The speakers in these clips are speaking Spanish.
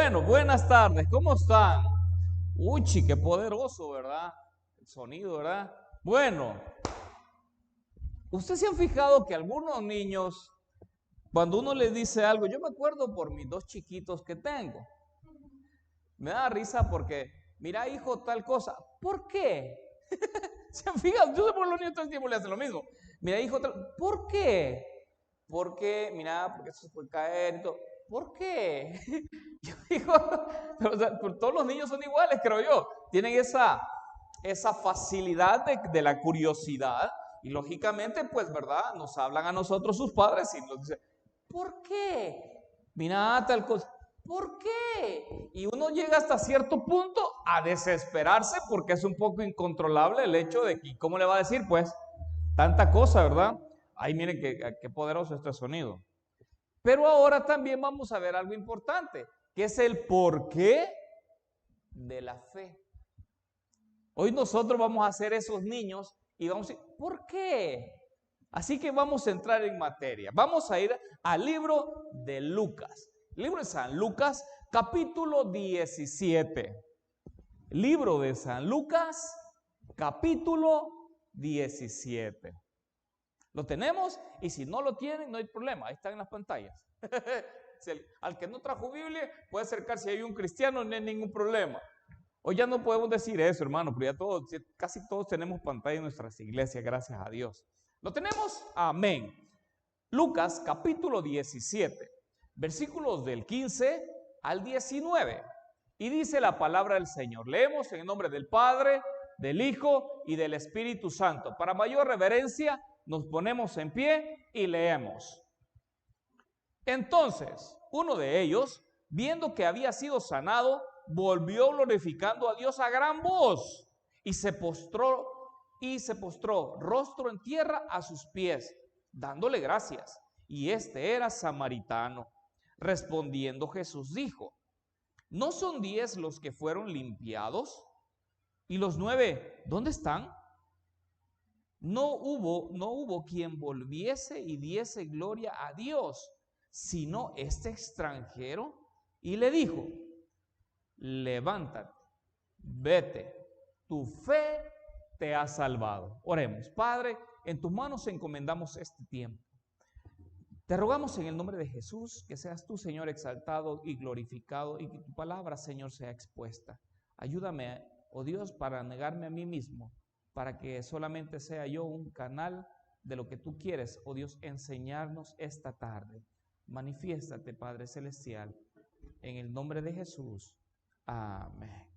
Bueno, buenas tardes, ¿cómo están? Uy, qué poderoso, ¿verdad? El sonido, ¿verdad? Bueno, ¿ustedes se han fijado que algunos niños, cuando uno les dice algo, yo me acuerdo por mis dos chiquitos que tengo, me da risa porque, mira, hijo, tal cosa, ¿por qué? ¿Se han fijado? Yo sé por los niños todo el tiempo le hacen lo mismo. Mira, hijo, tal, ¿por qué? Porque, mira, porque eso se puede caer y todo. ¿Por qué? Yo digo, pero, o sea, pues todos los niños son iguales, creo yo. Tienen esa facilidad de la curiosidad y lógicamente, pues, ¿verdad? Nos hablan a nosotros sus padres y nos dicen, ¿por qué? Mira, tal cosa. ¿Por qué? Y uno llega hasta cierto punto a desesperarse porque es un poco incontrolable el hecho de que, ¿cómo le va a decir? Pues, tanta cosa, ¿verdad? Ay, miren qué poderoso este sonido. Pero ahora también vamos a ver algo importante, que es el porqué de la fe. Hoy nosotros vamos a ser esos niños y vamos a decir, ¿por qué? Así que vamos a entrar en materia. Vamos a ir al libro de Lucas. Libro de San Lucas, capítulo 17. Libro de San Lucas, capítulo 17. ¿Lo tenemos? Y si no lo tienen, no hay problema. Ahí están en las pantallas. Al que no trajo Biblia, puede acercarse. Si hay un cristiano, no hay ningún problema. Hoy ya no podemos decir eso, hermano, pero ya todos, casi todos tenemos pantalla en nuestras iglesias, gracias a Dios. ¿Lo tenemos? Amén. Lucas capítulo 17, versículos del 15 al 19. Y dice la palabra del Señor. Leemos en el nombre del Padre, del Hijo y del Espíritu Santo. Para mayor reverencia, nos ponemos en pie y leemos. Entonces, uno de ellos, viendo que había sido sanado, volvió glorificando a Dios a gran voz y se postró rostro en tierra a sus pies, dándole gracias. Y este era samaritano. Respondiendo Jesús dijo, ¿no son 10 los que fueron limpiados? ¿Y los 9 dónde están? No hubo quien volviese y diese gloria a Dios, sino este extranjero. Y le dijo, levántate, vete, tu fe te ha salvado. Oremos. Padre, en tus manos encomendamos este tiempo. Te rogamos en el nombre de Jesús que seas tú, Señor, exaltado y glorificado y que tu palabra, Señor, sea expuesta. Ayúdame, oh Dios, para negarme a mí mismo, para que solamente sea yo un canal de lo que tú quieres, oh Dios, enseñarnos esta tarde. Manifiéstate, Padre Celestial, en el nombre de Jesús. Amén.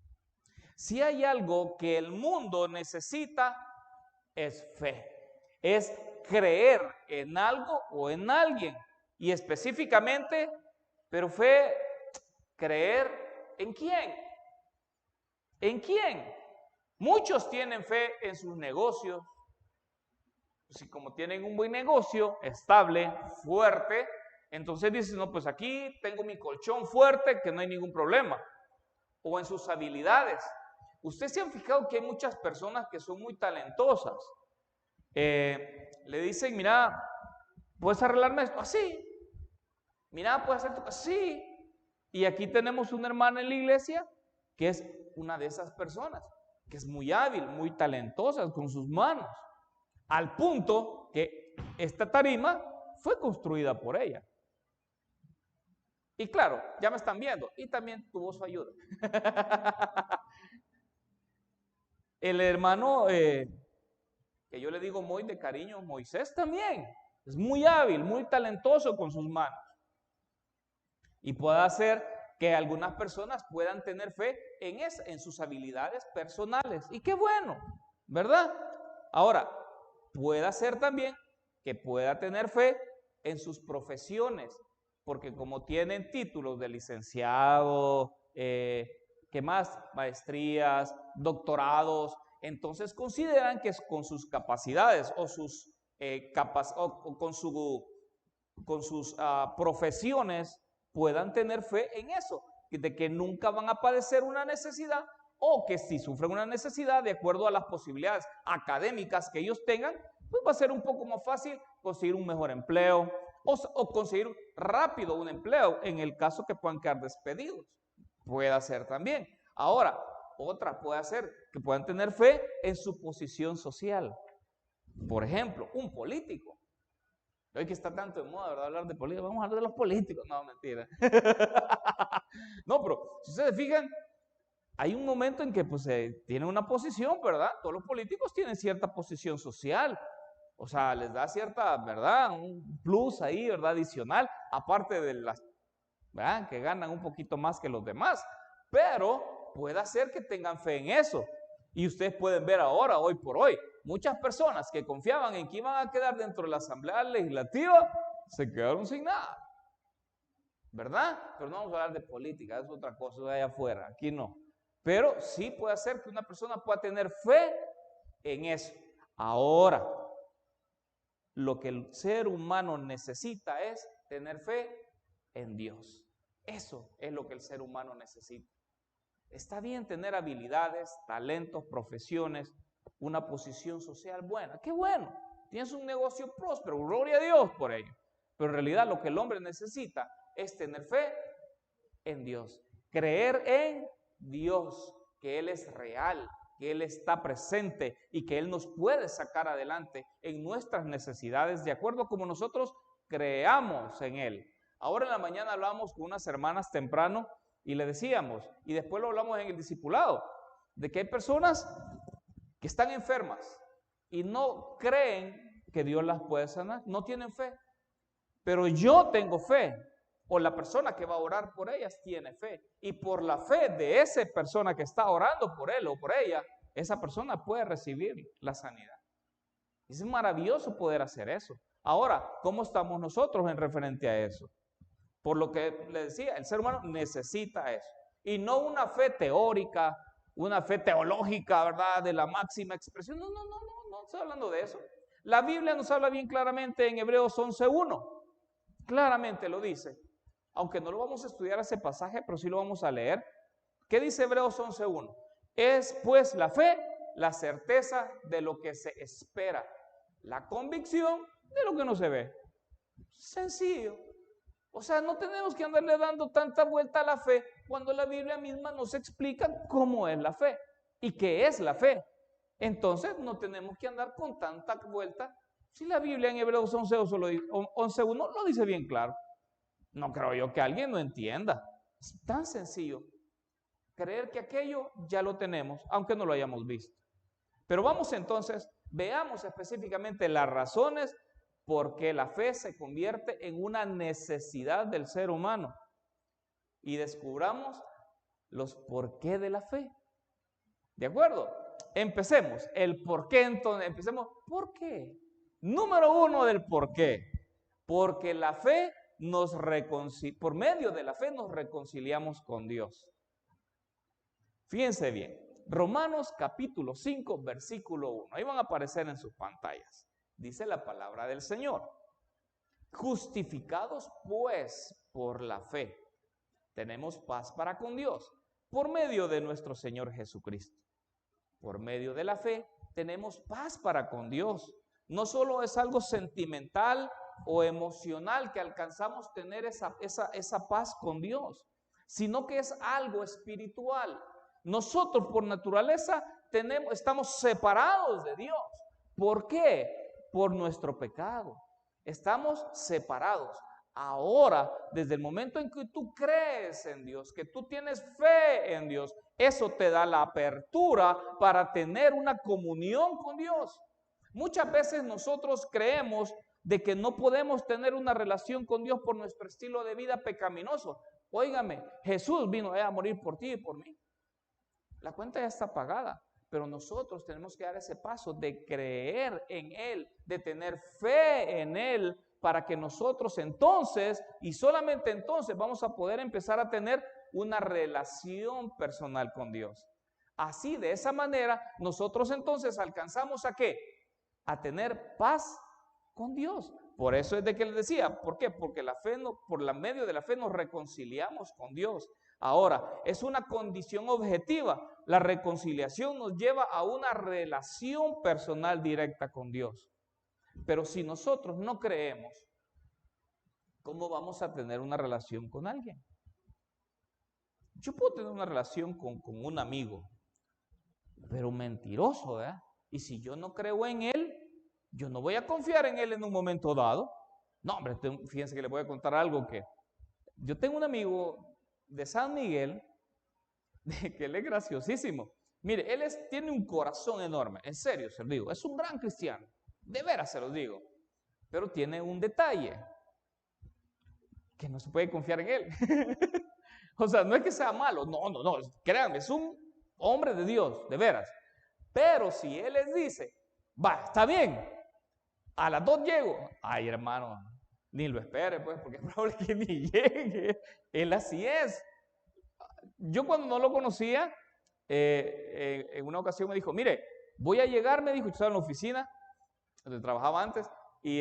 Si hay algo que el mundo necesita, es fe. Es creer en algo o en alguien. Y específicamente, pero fe, creer ¿en quién? ¿En quién? Muchos tienen fe en sus negocios. Si como tienen un buen negocio, estable, fuerte, entonces dicen, no, pues aquí tengo mi colchón fuerte, que no hay ningún problema. O en sus habilidades. Ustedes se han fijado que hay muchas personas que son muy talentosas. Le dicen, mira, ¿puedes arreglarme esto? Así. Mira, ¿puedes hacer esto? Así. Y aquí tenemos una hermana en la iglesia que es una de esas personas, que es muy hábil, muy talentosa con sus manos. Al punto que esta tarima fue construida por ella. Y claro, ya me están viendo. Y también tuvo su ayuda. El hermano, que yo le digo muy de cariño, Moisés también. Es muy hábil, muy talentoso con sus manos. Y puede hacer que algunas personas puedan tener fe en sus habilidades personales. Y qué bueno, ¿verdad? Ahora, puede hacer también que pueda tener fe en sus profesiones. Porque como tienen títulos de licenciado, ¿qué más? Maestrías, doctorados, entonces consideran que con sus capacidades o con sus profesiones puedan tener fe en eso, de que nunca van a padecer una necesidad o que si sufren una necesidad de acuerdo a las posibilidades académicas que ellos tengan, pues va a ser un poco más fácil conseguir un mejor empleo o conseguir rápido un empleo en el caso que puedan quedar despedidos, Puede ser también. Ahora, otra puede ser que puedan tener fe en su posición social. Por ejemplo, un político. Hoy que está tanto de moda, ¿verdad? Hablar de política, vamos a hablar de los políticos. No, mentira. No, pero si ustedes fijan, hay un momento en que pues tienen una posición, ¿verdad? Todos los políticos tienen cierta posición social. O sea, les da cierta, ¿verdad? Un plus ahí, ¿verdad? Adicional, aparte de las, ¿verdad? Que ganan un poquito más que los demás. Pero puede ser que tengan fe en eso. Y ustedes pueden ver ahora, hoy por hoy, muchas personas que confiaban en que iban a quedar dentro de la Asamblea Legislativa, se quedaron sin nada. ¿Verdad? Pero no vamos a hablar de política, es otra cosa, de allá afuera, aquí no. Pero sí puede ser que una persona pueda tener fe en eso. Ahora, lo que el ser humano necesita es tener fe en Dios. Eso es lo que el ser humano necesita. Está bien tener habilidades, talentos, profesiones, una posición social buena. ¡Qué bueno! Tienes un negocio próspero, gloria a Dios por ello. Pero en realidad lo que el hombre necesita es tener fe en Dios. Creer en Dios, que Él es real, que Él está presente y que Él nos puede sacar adelante en nuestras necesidades de acuerdo como nosotros creamos en Él. Ahora en la mañana hablamos con unas hermanas temprano y le decíamos, y después lo hablamos en el discipulado, de que hay personas que están enfermas y no creen que Dios las puede sanar, no tienen fe. Pero yo tengo fe, o la persona que va a orar por ellas tiene fe. Y por la fe de esa persona que está orando por él o por ella, esa persona puede recibir la sanidad. Es maravilloso poder hacer eso. Ahora, ¿cómo estamos nosotros en referente a eso? Por lo que le decía, el ser humano necesita eso. Y no una fe teórica, una fe teológica, ¿verdad? De la máxima expresión. No estoy hablando de eso. La Biblia nos habla bien claramente en Hebreos 11:1. Claramente lo dice. Aunque no lo vamos a estudiar ese pasaje, pero sí lo vamos a leer. ¿Qué dice Hebreos 11:1? Es pues la fe, la certeza de lo que se espera, la convicción de lo que no se ve. Sencillo. O sea, no tenemos que andarle dando tanta vuelta a la fe cuando la Biblia misma nos explica cómo es la fe y qué es la fe. Entonces, no tenemos que andar con tanta vuelta. Si la Biblia en Hebreos 11:1 lo dice bien claro. No creo yo que alguien no entienda. Es tan sencillo. Creer que aquello ya lo tenemos, aunque no lo hayamos visto. Pero vamos entonces, veamos específicamente las razones por qué la fe se convierte en una necesidad del ser humano. Y descubramos los por qué de la fe. ¿De acuerdo? Empecemos. El por qué entonces. Empecemos. ¿Por qué? Número 1 del por qué. Porque la fe por medio de la fe nos reconciliamos con Dios. Fíjense bien, Romanos capítulo 5, versículo 1. Ahí van a aparecer en sus pantallas. Dice la palabra del Señor. Justificados pues por la fe, tenemos paz para con Dios, por medio de nuestro Señor Jesucristo. Por medio de la fe, tenemos paz para con Dios. No solo es algo sentimental o emocional que alcanzamos tener esa paz con Dios, sino que es algo espiritual. Nosotros por naturaleza estamos separados de Dios. ¿Por qué? Por nuestro pecado. Estamos separados. Ahora, desde el momento en que tú crees en Dios, que tú tienes fe en Dios, eso te da la apertura para tener una comunión con Dios. Muchas veces nosotros creemos de que no podemos tener una relación con Dios por nuestro estilo de vida pecaminoso. Óigame, Jesús vino a morir por ti y por mí. La cuenta ya está pagada, pero nosotros tenemos que dar ese paso de creer en Él, de tener fe en Él, para que nosotros entonces, y solamente entonces, vamos a poder empezar a tener una relación personal con Dios. Así, de esa manera, nosotros entonces alcanzamos ¿a qué? A tener paz con Dios. Por eso es de que les decía, ¿por qué? Porque la fe por la medio de la fe nos reconciliamos con Dios. Ahora, es una condición objetiva. La reconciliación nos lleva a una relación personal directa con Dios. Pero si nosotros no creemos, ¿cómo vamos a tener una relación con alguien? Yo puedo tener una relación con un amigo, pero mentiroso, ¿verdad? Y si yo no creo en él, yo no voy a confiar en él en un momento dado. No, hombre, fíjense que les voy a contar algo que yo tengo un amigo de San Miguel, que él es graciosísimo. Mire, tiene un corazón enorme, en serio se lo digo, es un gran cristiano, de veras se lo digo, pero tiene un detalle, que no se puede confiar en él. O sea, no es que sea malo, no, créanme, es un hombre de Dios, de veras. Pero si él les dice, va, está bien, a las 2 llego, ay hermano, ni lo espere pues, porque es probable que ni llegue. Él así es. Yo cuando no lo conocía, en una ocasión me dijo, mire, voy a llegar, me dijo, yo estaba en la oficina, donde trabajaba antes, y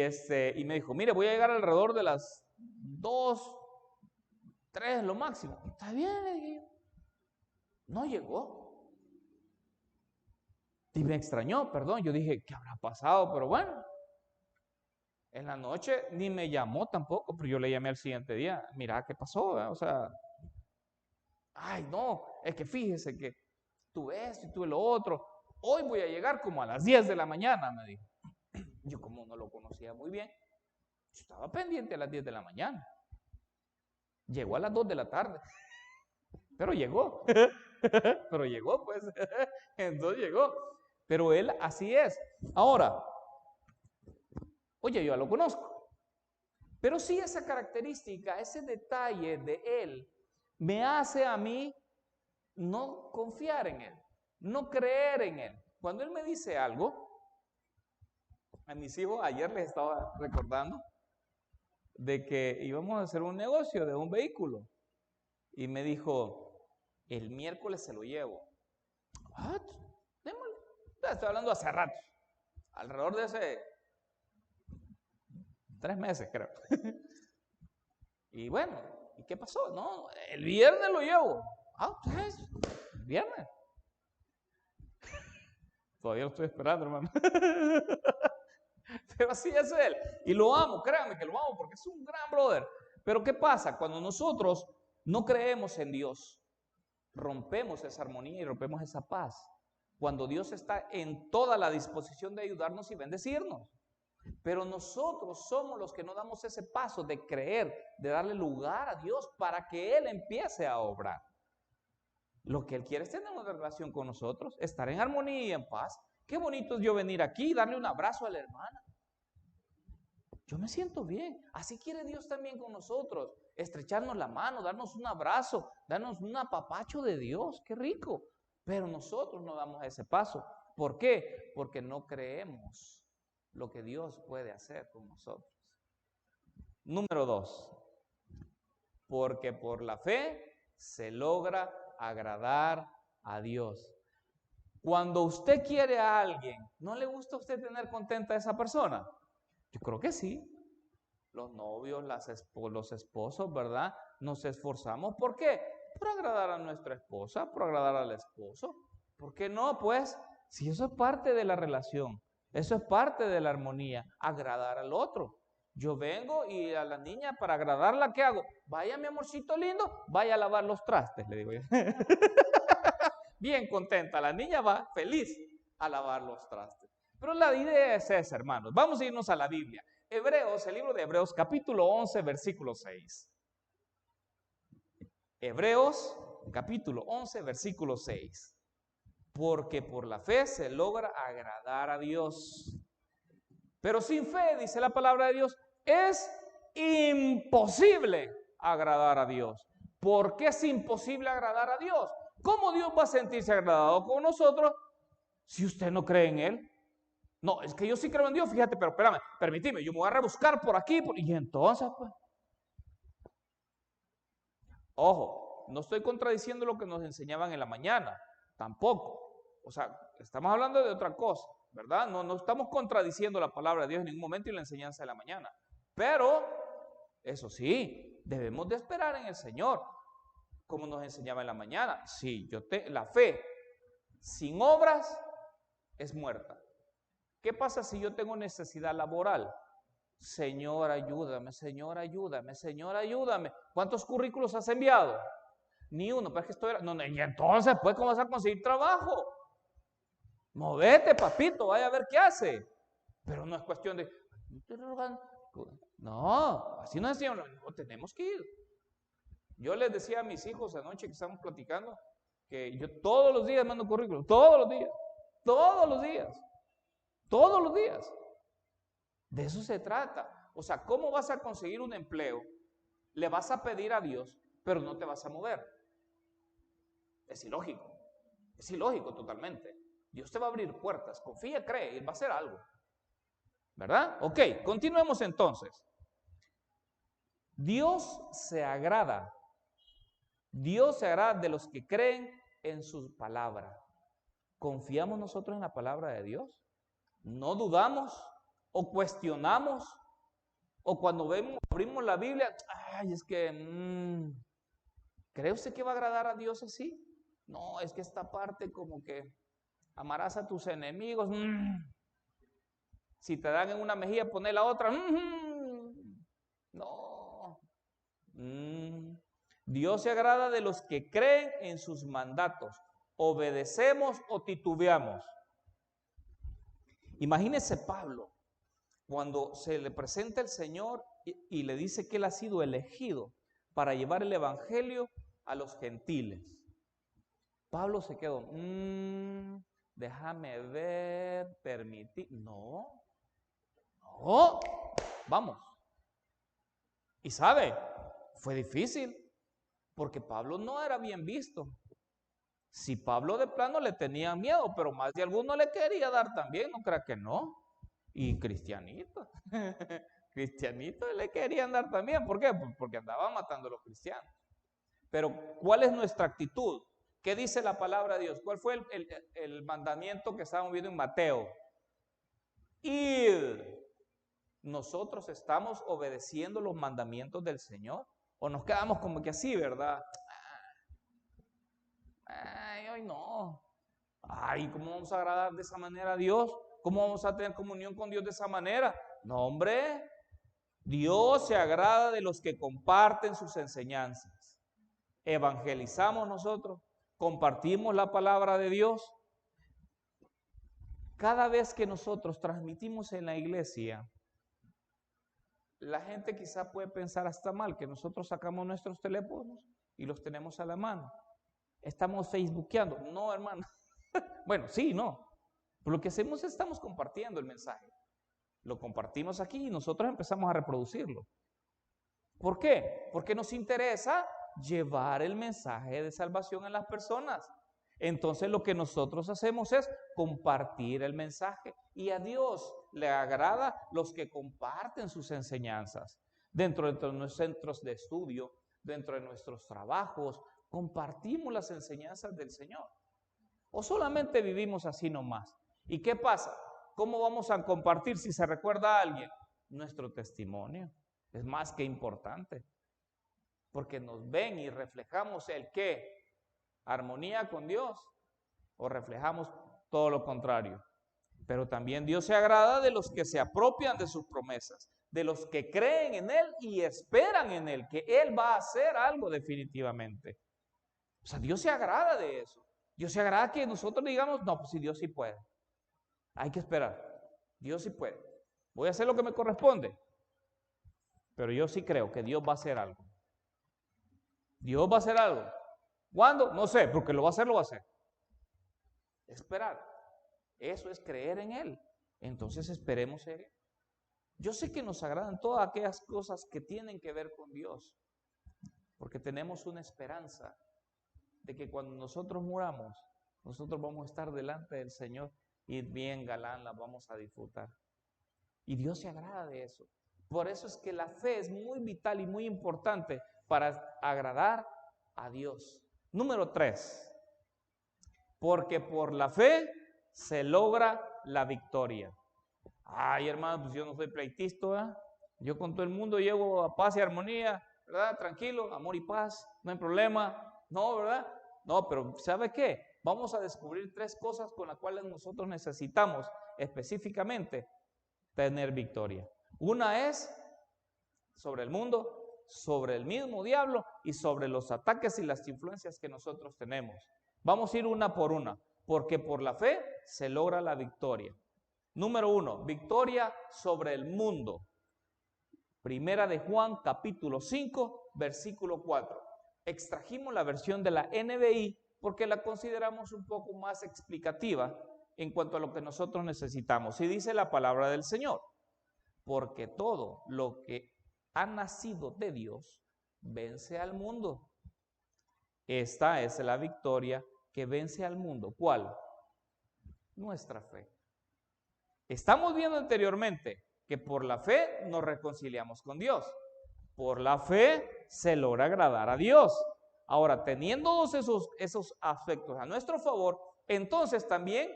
me dijo, mire, voy a llegar alrededor de las 2, 3, lo máximo. Está bien, le dije yo. No llegó. Y me extrañó, perdón, yo dije, ¿qué habrá pasado? Pero bueno, en la noche ni me llamó tampoco, pero yo le llamé al siguiente día, mira, ¿qué pasó? O sea, ay, no, es que fíjese que tuve esto y tuve lo otro. Hoy voy a llegar como a las 10 de la mañana, me dijo. Yo como no lo conocía muy bien, yo estaba pendiente a las 10 de la mañana. Llegó a las 2 de la tarde, pero llegó. Pero llegó, pues. Entonces llegó. Pero él así es. Ahora, oye, yo ya lo conozco. Pero sí esa característica, ese detalle de él, me hace a mí no confiar en él, no creer en él. Cuando él me dice algo, a mis hijos ayer les estaba recordando de que íbamos a hacer un negocio de un vehículo. Y me dijo, el miércoles se lo llevo. ¿What? Démosle. Estoy hablando hace rato, alrededor de hace 3 meses creo. Y bueno, ¿y qué pasó? No, el viernes lo llevo. Ah, pues, el viernes. Todavía lo estoy esperando, hermano. Pero así es él. Y lo amo, créanme que lo amo porque es un gran brother. Pero ¿qué pasa? Cuando nosotros no creemos en Dios, rompemos esa armonía y rompemos esa paz. Cuando Dios está en toda la disposición de ayudarnos y bendecirnos. Pero nosotros somos los que no damos ese paso de creer, de darle lugar a Dios para que Él empiece a obrar. Lo que Él quiere es tener una relación con nosotros, estar en armonía y en paz. Qué bonito es yo venir aquí y darle un abrazo a la hermana. Yo me siento bien. Así quiere Dios también con nosotros. Estrecharnos la mano, darnos un abrazo, darnos un apapacho de Dios. Qué rico. Pero nosotros no damos ese paso. ¿Por qué? Porque no creemos lo que Dios puede hacer con nosotros. Número 2. Porque por la fe se logra agradar a Dios. Cuando usted quiere a alguien, ¿no le gusta a usted tener contenta a esa persona? Yo creo que sí. Los novios, los esposos, ¿verdad? Nos esforzamos. ¿Por qué? Por agradar a nuestra esposa, por agradar al esposo. ¿Por qué no? Pues, si eso es parte de la relación, eso es parte de la armonía, agradar al otro. Yo vengo y a la niña para agradarla, ¿qué hago? Vaya, mi amorcito lindo, vaya a lavar los trastes, le digo yo. Bien contenta, la niña va feliz a lavar los trastes. Pero la idea es esa, hermanos. Vamos a irnos a la Biblia. Hebreos, el libro de Hebreos, capítulo 11, versículo 6. Hebreos, capítulo 11, versículo 6. Porque por la fe se logra agradar a Dios. Pero sin fe, dice la palabra de Dios, es imposible agradar a Dios. ¿Por qué es imposible agradar a Dios? ¿Cómo Dios va a sentirse agradado con nosotros si usted no cree en Él? No, es que yo sí creo en Dios, fíjate, pero espérame, permíteme, yo me voy a rebuscar por aquí, y entonces, pues. Ojo, no estoy contradiciendo lo que nos enseñaban en la mañana, tampoco. O sea, estamos hablando de otra cosa, ¿verdad? No estamos contradiciendo la palabra de Dios en ningún momento y la enseñanza de la mañana. Pero, eso sí, debemos de esperar en el Señor, como nos enseñaba en la mañana. Sí, la fe sin obras es muerta. ¿Qué pasa si yo tengo necesidad laboral? Señor, ayúdame, Señor, ayúdame, Señor, ayúdame. ¿Cuántos currículos has enviado? Ni uno, pero es que estoy... No, no, y entonces, pues, ¿cómo vas a conseguir trabajo? Movete, papito, vaya a ver qué hace. Pero no es cuestión de... No, así no decíamos, no, tenemos que ir. Yo les decía a mis hijos anoche que estábamos platicando, que yo todos los días mando currículum, todos los días, todos los días, todos los días. De eso se trata. O sea, ¿cómo vas a conseguir un empleo? Le vas a pedir a Dios, pero no te vas a mover. Es ilógico totalmente. Dios te va a abrir puertas, confía, cree, Él va a hacer algo. ¿Verdad? Ok, continuemos entonces. Dios se agrada de los que creen en su palabra. ¿Confiamos nosotros en la palabra de Dios? ¿No dudamos o cuestionamos? O cuando abrimos la Biblia, ay, es que, ¿cree usted que va a agradar a Dios así? No, es que esta parte como que amarás a tus enemigos. Si te dan en una mejilla, poné la otra. No. Dios se agrada de los que creen en sus mandatos. ¿Obedecemos o titubeamos? Imagínese Pablo, cuando se le presenta el Señor y le dice que él ha sido elegido para llevar el evangelio a los gentiles. Pablo se quedó, déjame ver, permitir. No, vamos. Y sabe, fue difícil, porque Pablo no era bien visto. Si Pablo de plano le tenía miedo, pero más de alguno le quería dar también, no crea que no. Y cristianito, cristianito le querían dar también. ¿Por qué? Pues porque andaban matando a los cristianos. Pero ¿cuál es nuestra actitud? ¿Qué dice la palabra de Dios? ¿Cuál fue el mandamiento que estábamos viendo en Mateo? Id. ¿Nosotros estamos obedeciendo los mandamientos del Señor? ¿O nos quedamos como que así, verdad? Ay, hoy no. Ay, ¿cómo vamos a agradar de esa manera a Dios? ¿Cómo vamos a tener comunión con Dios de esa manera? No, hombre. Dios se agrada de los que comparten sus enseñanzas. Evangelizamos nosotros, compartimos la palabra de Dios. Cada vez que nosotros transmitimos en la iglesia, la gente quizá puede pensar hasta mal que nosotros sacamos nuestros teléfonos y los tenemos a la mano. Estamos facebookeando. No, hermano. Bueno, sí, no. Pero lo que hacemos es estamos compartiendo el mensaje. Lo compartimos aquí y nosotros empezamos a reproducirlo. ¿Por qué? Porque nos interesa llevar el mensaje de salvación a las personas. Entonces lo que nosotros hacemos es compartir el mensaje. Y a Dios le agrada los que comparten sus enseñanzas. Dentro de nuestros centros de estudio, dentro de nuestros trabajos, compartimos las enseñanzas del Señor. ¿O solamente vivimos así nomás? ¿Y qué pasa? ¿Cómo vamos a compartir si se recuerda a alguien? Nuestro testimonio es más que importante. Porque nos ven y reflejamos el qué. Armonía con Dios. O reflejamos todo lo contrario. Pero también Dios se agrada de los que se apropian de sus promesas. De los que creen en Él y esperan en Él. Que Él va a hacer algo definitivamente. O sea, Dios se agrada de eso. Dios se agrada que nosotros digamos, no, pues si Dios sí puede. Hay que esperar. Dios sí puede. Voy a hacer lo que me corresponde. Pero yo sí creo que Dios va a hacer algo. Dios va a hacer algo. ¿Cuándo? No sé, porque lo va a hacer, lo va a hacer. Esperar. Eso es creer en Él. Entonces esperemos en Él. Yo sé que nos agradan todas aquellas cosas que tienen que ver con Dios. Porque tenemos una esperanza de que cuando nosotros muramos, nosotros vamos a estar delante del Señor y bien galán la vamos a disfrutar. Y Dios se agrada de eso. Por eso es que la fe es muy vital y muy importante para agradar a Dios. Número 3. Porque por la fe se logra la victoria. Ay, hermano, pues yo no soy pleitista, ¿verdad? Yo con todo el mundo llevo a paz y armonía, ¿verdad? Tranquilo, amor y paz, no hay problema. No, ¿verdad? No, pero ¿sabe qué? Vamos a descubrir 3 cosas con las cuales nosotros necesitamos específicamente tener victoria. Una es sobre el mundo, sobre el mismo diablo y sobre los ataques y las influencias que nosotros tenemos. Vamos a ir una por una, porque por la fe se logra la victoria. Número 1, victoria sobre el mundo. Primera de Juan, capítulo 5, versículo 4. Extrajimos la versión de la NBI porque la consideramos un poco más explicativa en cuanto a lo que nosotros necesitamos. Y dice la palabra del Señor: porque todo lo que ha nacido de Dios vence al mundo. Esta es la victoria que vence al mundo. ¿Cuál? Nuestra fe. Estamos viendo anteriormente que por la fe nos reconciliamos con Dios. Por la fe se logra agradar a Dios. Ahora, teniendo todos esos aspectos a nuestro favor, entonces también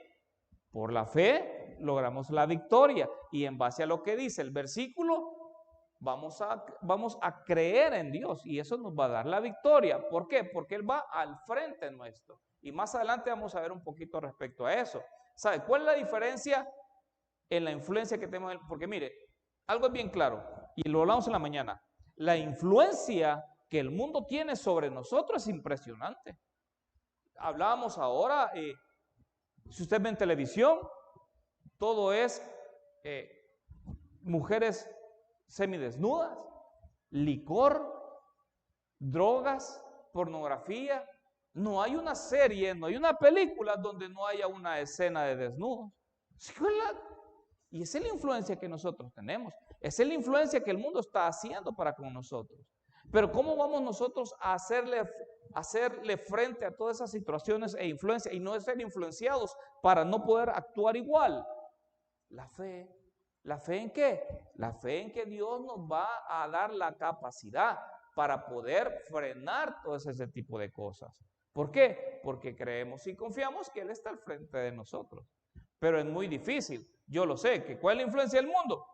por la fe logramos la victoria. Y en base a lo que dice el versículo, vamos a creer en Dios y eso nos va a dar la victoria. ¿Por qué? Porque Él va al frente nuestro. Y más adelante vamos a ver un poquito respecto a eso. ¿Sabe cuál es la diferencia en la influencia que tenemos? Porque mire, algo es bien claro, y lo hablamos en la mañana. La influencia que el mundo tiene sobre nosotros es impresionante. Hablábamos ahora, si usted ve en televisión, todo es mujeres semidesnudas, licor, drogas, pornografía. No hay una serie, no hay una película donde no haya una escena de desnudos. Y esa es la influencia que nosotros tenemos. Esa es la influencia que el mundo está haciendo para con nosotros. Pero ¿cómo vamos nosotros a hacerle frente a todas esas situaciones e influencias y no ser influenciados para no poder actuar igual? La fe. ¿La fe en qué? La fe en que Dios nos va a dar la capacidad para poder frenar todo ese tipo de cosas. ¿Por qué? Porque creemos y confiamos que Él está al frente de nosotros. Pero es muy difícil. Yo lo sé. ¿Cuál es la influencia del mundo?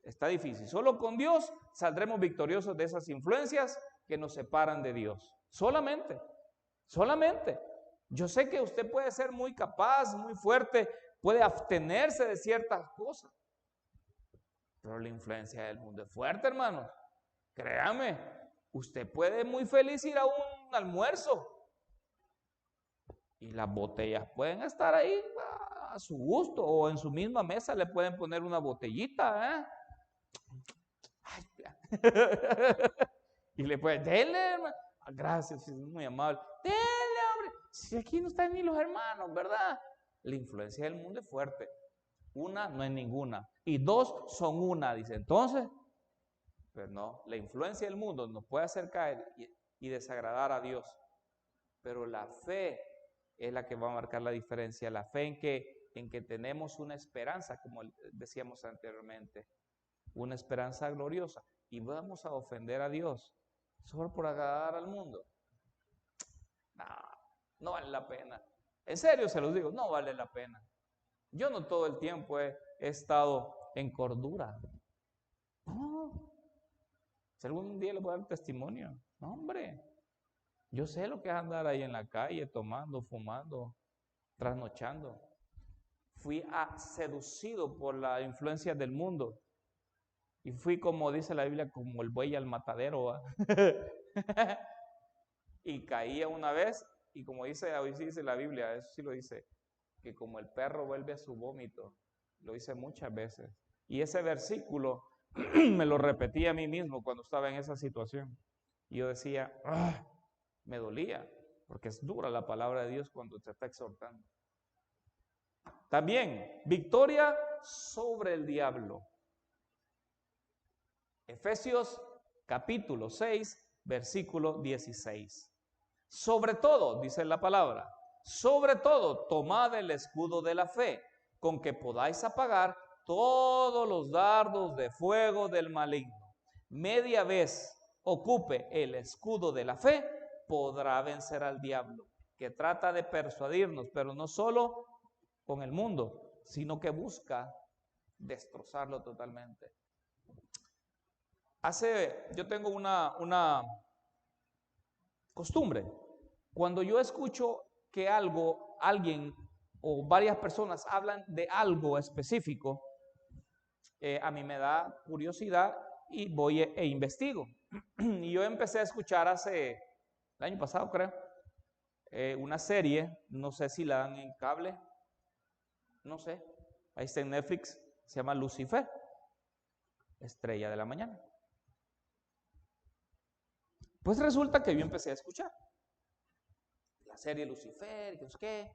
Está difícil. Solo con Dios saldremos victoriosos de esas influencias que nos separan de Dios. Solamente. Yo sé que usted puede ser muy capaz, muy fuerte, puede abstenerse de ciertas cosas. Pero la influencia del mundo es fuerte, hermanos. Créame, usted puede muy feliz ir a un almuerzo y las botellas pueden estar ahí a su gusto o en su misma mesa le pueden poner una botellita, Ay, y le pueden, denle, hermano. Gracias, es muy amable. Denle, hombre. Si aquí no están ni los hermanos, ¿verdad? La influencia del mundo es fuerte. Una no es ninguna. Y dos son una, dice. Entonces, pues no, la influencia del mundo nos puede hacer caer y desagradar a Dios. Pero la fe es la que va a marcar la diferencia. La fe en que tenemos una esperanza, como decíamos anteriormente. Una esperanza gloriosa. Y vamos a ofender a Dios solo por agradar al mundo. No vale la pena. En serio se los digo, no vale la pena. Yo no todo el tiempo he estado en cordura. No. Si algún día les voy a dar testimonio. No, hombre. Yo sé lo que es andar ahí en la calle, tomando, fumando, trasnochando. Fui seducido por la influencia del mundo. Y fui, como dice la Biblia, como el buey al matadero. Y caía una vez, y como dice la Biblia, eso sí lo dice, que como el perro vuelve a su vómito. Lo hice muchas veces. Y ese versículo me lo repetí a mí mismo cuando estaba en esa situación. Y yo decía, me dolía, porque es dura la palabra de Dios cuando te está exhortando. También, victoria sobre el diablo. Efesios capítulo 6, versículo 16. Sobre todo, dice la palabra, sobre todo, tomad el escudo de la fe, con que podáis apagar todos los dardos de fuego del maligno. Media vez ocupe el escudo de la fe, podrá vencer al diablo, que trata de persuadirnos, pero no solo con el mundo, sino que busca destrozarlo totalmente. Yo tengo una costumbre. Cuando yo escucho que alguien o varias personas hablan de algo específico, a mí me da curiosidad y voy e investigo. Y yo empecé a escuchar el año pasado creo, una serie, no sé si la dan en cable, no sé, ahí está en Netflix, se llama Lucifer, estrella de la mañana. Pues resulta que yo empecé a escuchar la serie Lucifer, que es que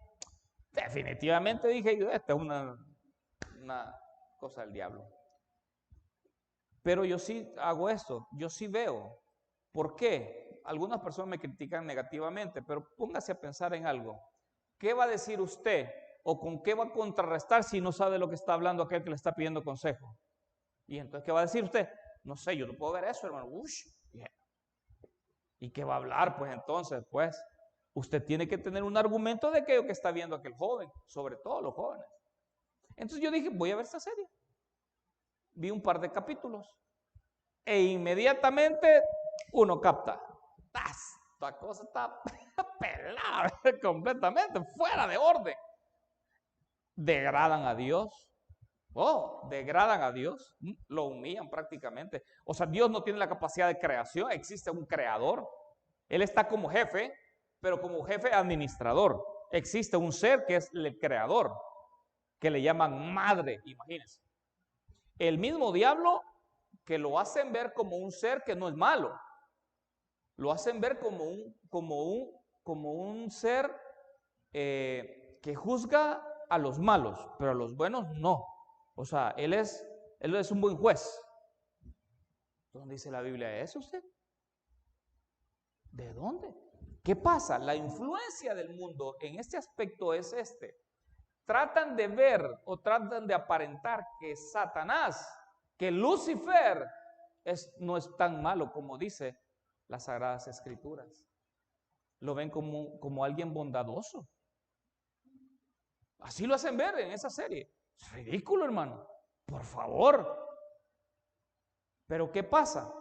definitivamente dije yo, esta es una cosa del diablo. Pero yo sí hago esto, yo sí veo. ¿Por qué? Algunas personas me critican negativamente, pero póngase a pensar en algo. ¿Qué va a decir usted o con qué va a contrarrestar si no sabe lo que está hablando aquel que le está pidiendo consejo? Y entonces, ¿qué va a decir usted? No sé, yo no puedo ver eso, hermano. Ush. ¿Y qué va a hablar? Pues entonces, pues, usted tiene que tener un argumento de aquello que está viendo aquel joven, sobre todo los jóvenes. Entonces yo dije, voy a ver esta serie. Vi un par de capítulos e inmediatamente uno capta. Esta cosa está pelada completamente, fuera de orden. Degradan a Dios. Degradan a Dios, lo humillan prácticamente. O sea, Dios no tiene la capacidad de creación, existe un creador. Él está como jefe, pero como jefe administrador. Existe un ser que es el creador, que le llaman madre, imagínense. El mismo diablo que lo hacen ver como un ser que no es malo. Lo hacen ver como un ser que juzga a los malos, pero a los buenos no. O sea, él es un buen juez. ¿Dónde dice la Biblia eso usted? ¿De dónde? ¿Qué pasa? La influencia del mundo en este aspecto es este. Tratan de ver o tratan de aparentar que Satanás, que Lucifer no es tan malo como dice las Sagradas Escrituras. Lo ven como alguien bondadoso. Así lo hacen ver en esa serie. Es ridículo, hermano. Por favor. Pero ¿qué pasa?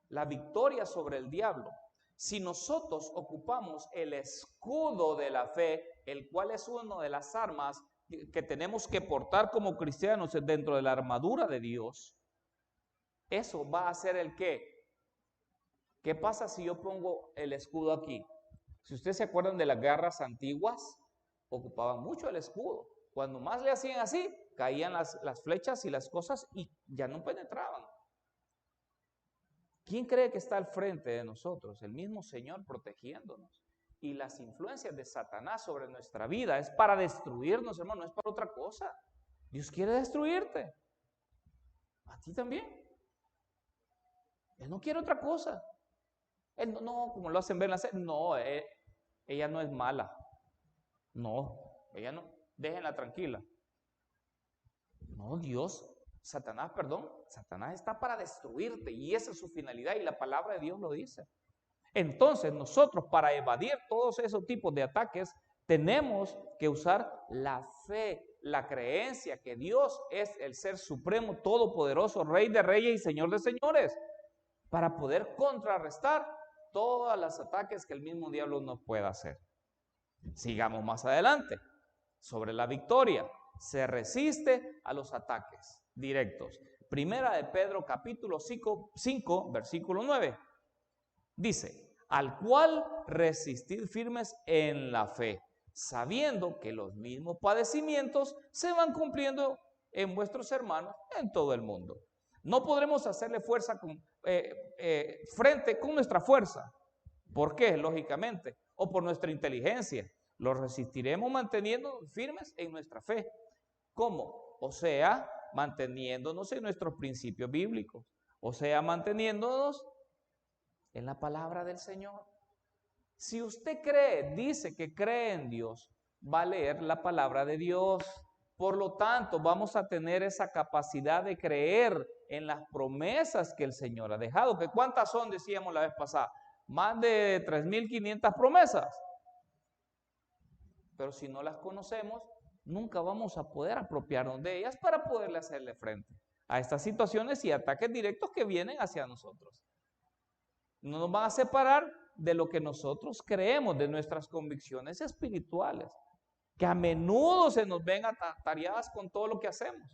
La victoria sobre el diablo. Si nosotros ocupamos el escudo de la fe, el cual es una de las armas que tenemos que portar como cristianos dentro de la armadura de Dios, eso va a ser el qué. ¿Qué pasa si yo pongo el escudo aquí? Si ustedes se acuerdan de las guerras antiguas, ocupaban mucho el escudo. Cuando más le hacían así, caían las flechas y las cosas y ya no penetraban. ¿Quién cree que está al frente de nosotros? El mismo Señor protegiéndonos. Y las influencias de Satanás sobre nuestra vida es para destruirnos, hermano, no es para otra cosa. Dios quiere destruirte. A ti también. Él no quiere otra cosa. Él no, como lo hacen ver en la serie, no, ella no es mala. No, ella no, déjenla tranquila. No, Satanás está para destruirte y esa es su finalidad y la palabra de Dios lo dice. Entonces nosotros para evadir todos esos tipos de ataques tenemos que usar la fe, la creencia que Dios es el ser supremo, todopoderoso, Rey de reyes y Señor de señores, para poder contrarrestar todos los ataques que el mismo diablo nos pueda hacer. Sigamos más adelante. Sobre la victoria, se resiste a los ataques directos. Primera de Pedro capítulo 5 versículo 9. Dice, al cual resistid firmes en la fe, sabiendo que los mismos padecimientos se van cumpliendo en vuestros hermanos en todo el mundo. No podremos hacerle frente con nuestra fuerza. ¿Por qué? Lógicamente. O por nuestra inteligencia. Lo resistiremos manteniéndonos firmes en nuestra fe. ¿Cómo? O sea, manteniéndonos en nuestros principios bíblicos. O sea, manteniéndonos en la palabra del Señor. Si usted dice que cree en Dios, va a leer la palabra de Dios. Por lo tanto, vamos a tener esa capacidad de creer en las promesas que el Señor ha dejado. ¿Que cuántas son? Decíamos la vez pasada. Más de 3.500 promesas. Pero si no las conocemos, nunca vamos a poder apropiarnos de ellas para poderle hacerle frente a estas situaciones y ataques directos que vienen hacia nosotros. No nos van a separar de lo que nosotros creemos, de nuestras convicciones espirituales, que a menudo se nos ven atareadas con todo lo que hacemos.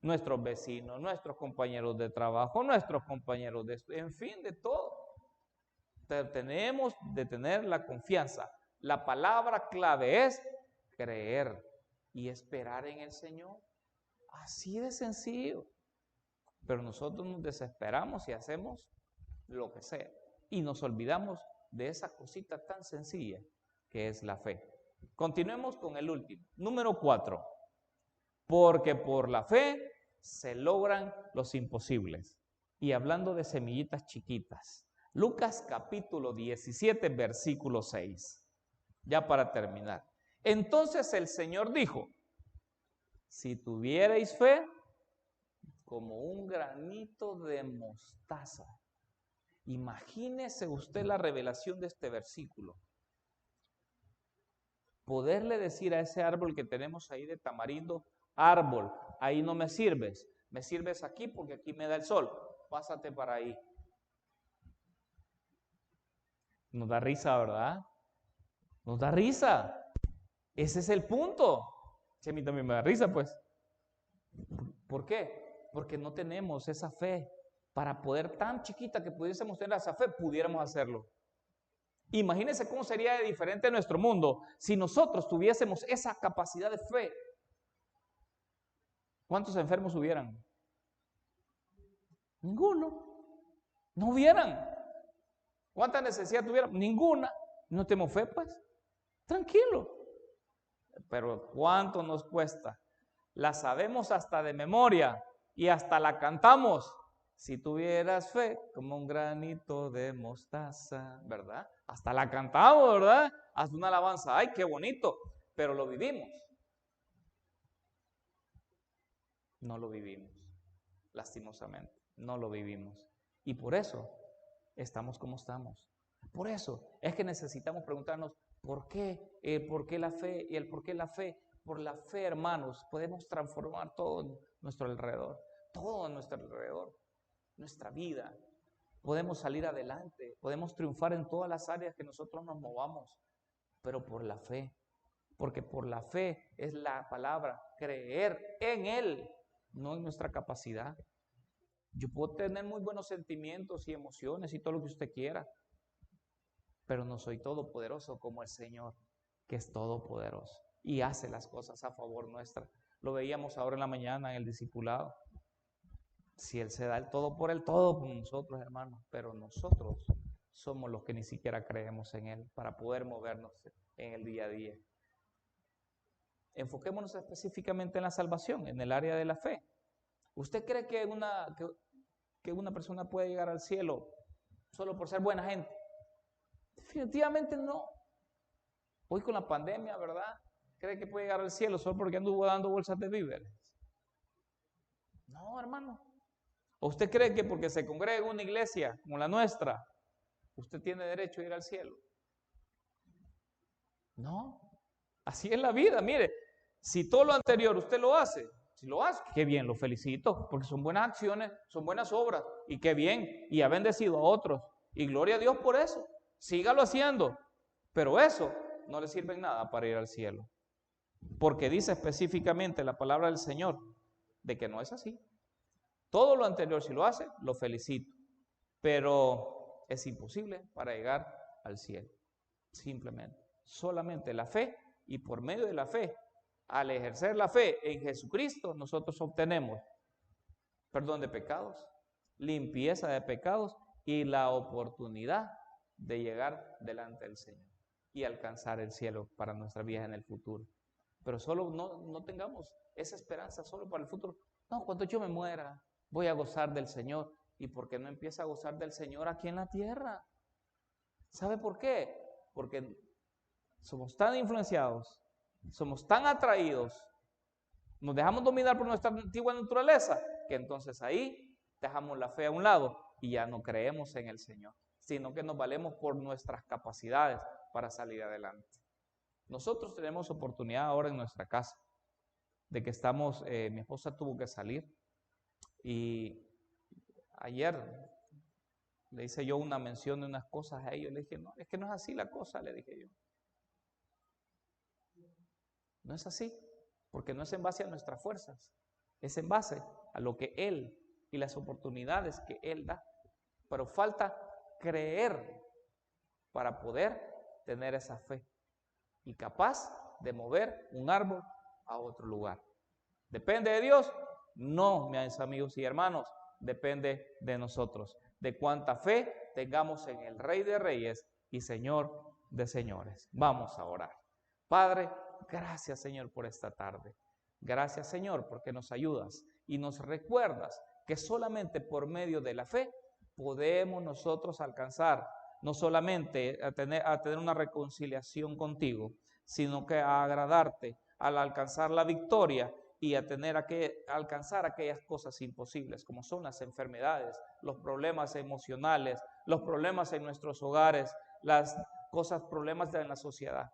nuestros vecinos, nuestros compañeros de trabajo, nuestros compañeros de estudio, en fin, de todo. Tenemos de tener la confianza. La palabra clave es creer y esperar en el Señor. Así de sencillo. Pero nosotros nos desesperamos y hacemos lo que sea. Y nos olvidamos de esa cosita tan sencilla que es la fe. Continuemos con el último. Número 4. Porque por la fe se logran los imposibles. Y hablando de semillitas chiquitas, Lucas capítulo 17, versículo 6. Ya para terminar. Entonces el Señor dijo, si tuvierais fe como un granito de mostaza. Imagínese usted la revelación de este versículo. Poderle decir a ese árbol que tenemos ahí de tamarindo, árbol, ahí no me sirves aquí porque aquí me da el sol, pásate para ahí. Nos da risa, ¿verdad? Nos da risa. Ese es el punto. Si a mí también me da risa, pues. ¿Por qué? Porque no tenemos esa fe. Para poder tan chiquita que pudiésemos tener esa fe, pudiéramos hacerlo. Imagínense cómo sería de diferente nuestro mundo si nosotros tuviésemos esa capacidad de fe. ¿Cuántos enfermos hubieran? Ninguno. No hubieran. ¿Cuánta necesidad tuvieran? Ninguna. No tenemos fe, pues. Tranquilo. Pero ¿cuánto nos cuesta? La sabemos hasta de memoria y hasta la cantamos. Si tuvieras fe como un granito de mostaza, ¿verdad? Hasta la cantamos, ¿verdad? Hasta una alabanza. ¡Ay, qué bonito! Pero lo vivimos. No lo vivimos, lastimosamente. No lo vivimos. Y por eso estamos como estamos. Por eso es que necesitamos preguntarnos, ¿por qué? ¿Por qué la fe? ¿Y el por qué la fe? Por la fe, hermanos, podemos transformar todo en nuestro alrededor. Todo en nuestro alrededor. Nuestra vida. Podemos salir adelante. Podemos triunfar en todas las áreas que nosotros nos movamos. Pero por la fe. Porque por la fe es la palabra creer en Él, no en nuestra capacidad. Yo puedo tener muy buenos sentimientos y emociones y todo lo que usted quiera, pero no soy todopoderoso como el Señor, que es todopoderoso y hace las cosas a favor nuestra. Lo veíamos ahora en la mañana en el discipulado. Si Él se da el todo por nosotros, hermanos, pero nosotros somos los que ni siquiera creemos en Él para poder movernos en el día a día. Enfoquémonos específicamente en la salvación, en el área de la fe. ¿Usted cree que una persona puede llegar al cielo solo por ser buena gente? Definitivamente no. Hoy con la pandemia, ¿verdad? ¿Cree que puede llegar al cielo solo porque anduvo dando bolsas de víveres? No, hermano. ¿O usted cree que porque se congrega en una iglesia como la nuestra, usted tiene derecho a ir al cielo? No. Así es la vida, mire. Si todo lo anterior usted lo hace, si lo hace, qué bien, lo felicito, porque son buenas acciones, son buenas obras, y qué bien, y ha bendecido a otros, y gloria a Dios por eso, sígalo haciendo, pero eso no le sirve en nada para ir al cielo, porque dice específicamente la palabra del Señor, de que no es así. Todo lo anterior, si lo hace, lo felicito, pero es imposible para llegar al cielo, simplemente, solamente la fe, y por medio de la fe, al ejercer la fe en Jesucristo, nosotros obtenemos perdón de pecados, limpieza de pecados y la oportunidad de llegar delante del Señor y alcanzar el cielo para nuestra vida en el futuro. Pero solo no tengamos esa esperanza solo para el futuro. No, cuando yo me muera, voy a gozar del Señor. ¿Y por qué no empieza a gozar del Señor aquí en la tierra? ¿Sabe por qué? Porque somos tan influenciados, somos tan atraídos, nos dejamos dominar por nuestra antigua naturaleza, que entonces ahí dejamos la fe a un lado y ya no creemos en el Señor, sino que nos valemos por nuestras capacidades para salir adelante. Nosotros tenemos oportunidad ahora en nuestra casa, de que mi esposa tuvo que salir y ayer le hice yo una mención de unas cosas a ellos, le dije, no, es que no es así la cosa, le dije yo. No es así, porque no es en base a nuestras fuerzas, es en base a lo que Él y las oportunidades que Él da. Pero falta creer para poder tener esa fe y capaz de mover un árbol a otro lugar. ¿Depende de Dios? No, mis amigos y hermanos, depende de nosotros, de cuánta fe tengamos en el Rey de Reyes y Señor de Señores. Vamos a orar. Padre, gracias, Señor, por esta tarde. Gracias, Señor, porque nos ayudas y nos recuerdas que solamente por medio de la fe podemos nosotros alcanzar no solamente a tener una reconciliación contigo, sino que a agradarte al alcanzar la victoria y a alcanzar aquellas cosas imposibles, como son las enfermedades, los problemas emocionales, los problemas en nuestros hogares, problemas en la sociedad.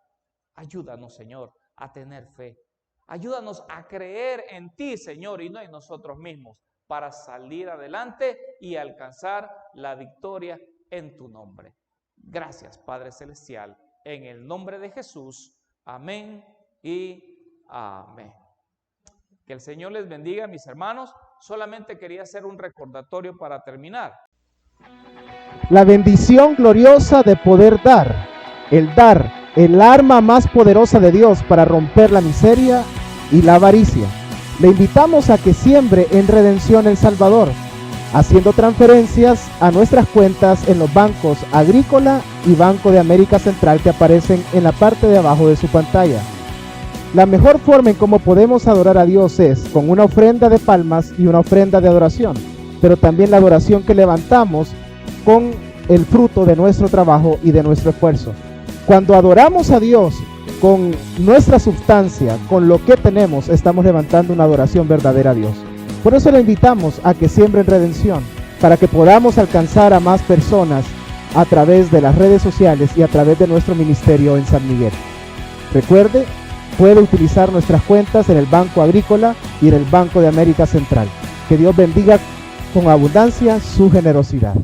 Ayúdanos, Señor, a tener fe. Ayúdanos a creer en ti, Señor, y no en nosotros mismos, para salir adelante y alcanzar la victoria en tu nombre. Gracias, Padre Celestial, en el nombre de Jesús. Amén y amén. Que el Señor les bendiga, mis hermanos. Solamente quería hacer un recordatorio para terminar. La bendición gloriosa de poder dar, el arma más poderosa de Dios para romper la miseria y la avaricia. Le invitamos a que siembre en Redención El Salvador, haciendo transferencias a nuestras cuentas en los bancos Agrícola y Banco de América Central que aparecen en la parte de abajo de su pantalla. La mejor forma en cómo podemos adorar a Dios es con una ofrenda de palmas y una ofrenda de adoración, pero también la adoración que levantamos con el fruto de nuestro trabajo y de nuestro esfuerzo. Cuando adoramos a Dios con nuestra sustancia, con lo que tenemos, estamos levantando una adoración verdadera a Dios. Por eso le invitamos a que siembre en Redención, para que podamos alcanzar a más personas a través de las redes sociales y a través de nuestro ministerio en San Miguel. Recuerde, puede utilizar nuestras cuentas en el Banco Agrícola y en el Banco de América Central. Que Dios bendiga con abundancia su generosidad.